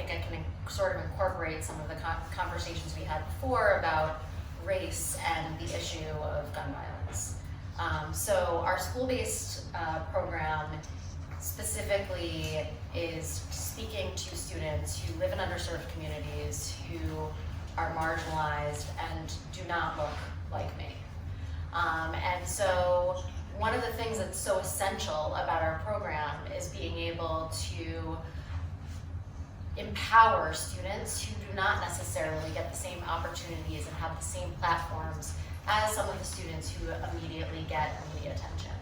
think I can sort of incorporate some of the conversations we had before about race and the issue of gun violence. So our school-based program specifically is speaking to students who live in underserved communities, who are marginalized and do not look like me. And so one of the things that's so essential about our program is being able to empower students who do not necessarily get the same opportunities and have the same platforms as some of the students who immediately get media attention.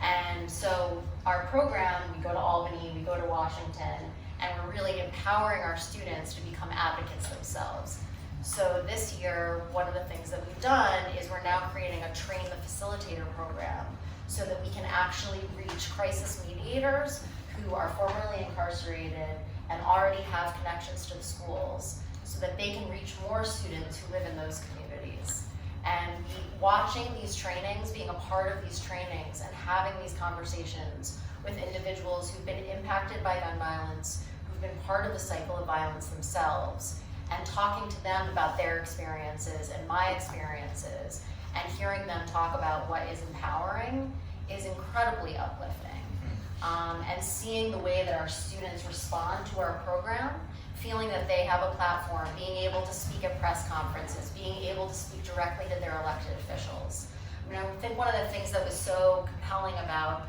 And so our program, we go to Albany, we go to Washington, and we're really empowering our students to become advocates themselves. So this year, one of the things that we've done is we're now creating a Train the Facilitator program so that we can actually reach crisis mediators who are formerly incarcerated and already have connections to the schools so that they can reach more students who live in those communities. And watching these trainings, being a part of these trainings and having these conversations with individuals who've been impacted by gun violence, who've been part of the cycle of violence themselves, and talking to them about their experiences and my experiences, and hearing them talk about what is empowering is incredibly uplifting. And seeing the way that our students respond to our program, feeling that they have a platform, being able to speak at press conferences, being able to speak directly to their elected officials. I mean, I think one of the things that was so compelling about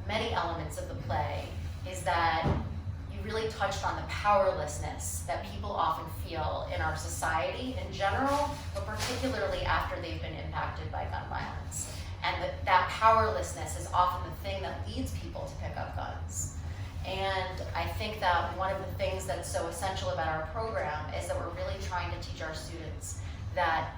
many elements of the play is that you really touched on the powerlessness that people often feel in our society in general, but particularly after they've been impacted by gun violence. And that powerlessness is often the thing that leads people to pick up guns. And I think that one of the things that's so essential about our program is that we're really trying to teach our students that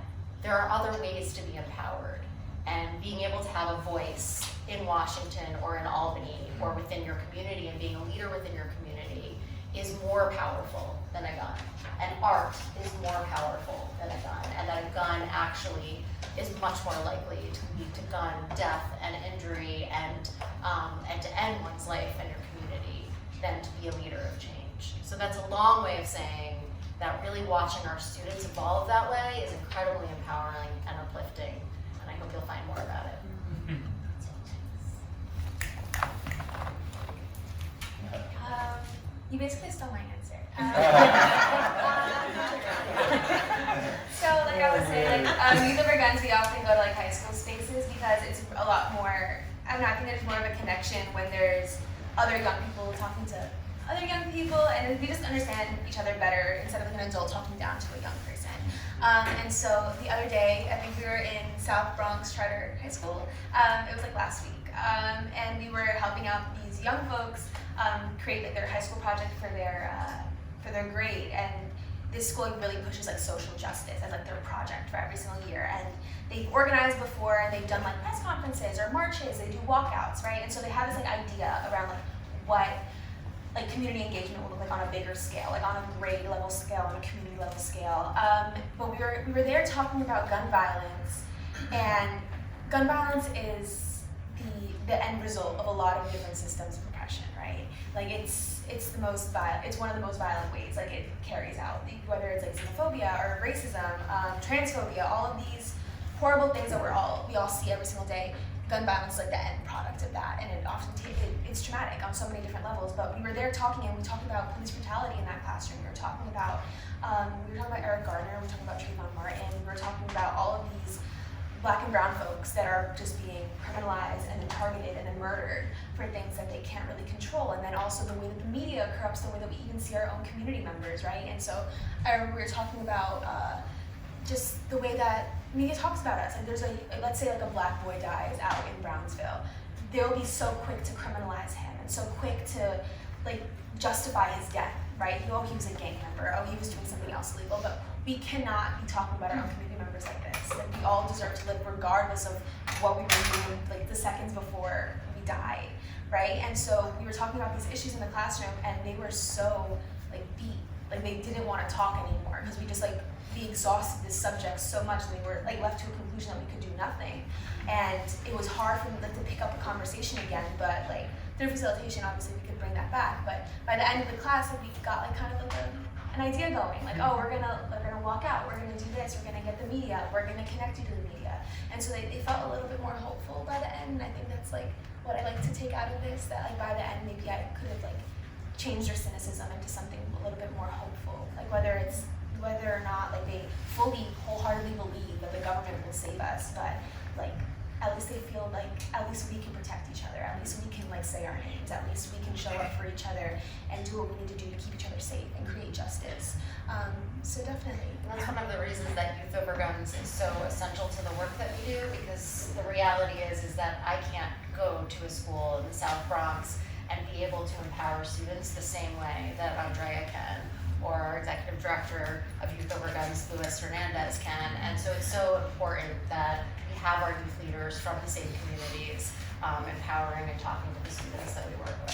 there are other ways to be empowered, and being able to have a voice in Washington or in Albany or within your community and being a leader within your community is more powerful than a gun. And art is more powerful than a gun, and that a gun actually is much more likely to lead to gun death and injury and to end one's life and your community than to be a leader of change. So that's a long way of saying that really watching our students evolve that way is incredibly empowering and uplifting, and I hope you'll find more about it. You basically stole my answer. So like I was saying, Youth Over Guns, we often go to like high school spaces because it's a lot more, I think there's more of a connection when there's other young people talking to other young people, and we just understand each other better instead of like an adult talking down to a young person. And so the other day, I think we were in South Bronx Charter High School. It was like last week, and we were helping out these young folks create like their high school project for their grade. And this school really pushes like social justice as like their project for every single year. And they've organized before, and they've done like press conferences or marches. They do walkouts, right? And so they have this like idea around like what like community engagement will look like on a bigger scale, like on a grade level scale, on a community level scale. But we were there talking about gun violence, and gun violence is the end result of a lot of different systems of oppression, right? Like it's the most violent, it's one of the most violent ways like it carries out, whether it's like xenophobia or racism, transphobia, all of these horrible things that we all see every single day. Gun violence is like the end product of that, and it often it's traumatic on so many different levels. But we were there talking, and we talked about police brutality in that classroom. We were talking about Eric Gardner, we were talking about Trayvon Martin, we were talking about all of these Black and brown folks that are just being criminalized and then targeted and then murdered for things that they can't really control. And then also the way that the media corrupts the way that we even see our own community members, right? And so I remember we were talking about just the way that media talks about us. Like there's let's say like a Black boy dies out in Brownsville. They'll be so quick to criminalize him and so quick to like justify his death, right? Oh, he was a gang member. Oh, he was doing something else illegal. But we cannot be talking about our own community members like this. Like we all deserve to live regardless of what we were doing like the seconds before we died, right? And so we were talking about these issues in the classroom, and they were so like beat. Like they didn't want to talk anymore because we exhausted this subject so much, and they were like left to a conclusion that we could do nothing. And it was hard for them to pick up a conversation again, but like through facilitation, obviously we could bring that back, but by the end of the class, like, we got like kind of like an idea going, like, oh, we're gonna walk out, we're gonna do this, we're gonna get the media, we're gonna connect you to the media. And so they felt a little bit more hopeful by the end, and I think that's like what I like to take out of this, that like by the end maybe I could have like changed their cynicism into something a little bit more hopeful. Like whether or not like they fully, wholeheartedly believe that the government will save us, but like at least they feel like at least we can protect each other, at least we can like say our names, at least we can show up for each other and do what we need to do to keep each other safe and create justice. So definitely. That's one of the reasons that Youth Over Guns is so essential to the work that we do, because the reality is that I can't go to a school in the South Bronx and be able to empower students the same way that Andrea can, or our executive director of Youth Over Guns, Luis Hernandez, can. And so it's so important that we have our youth leaders from the same communities empowering and talking to the students that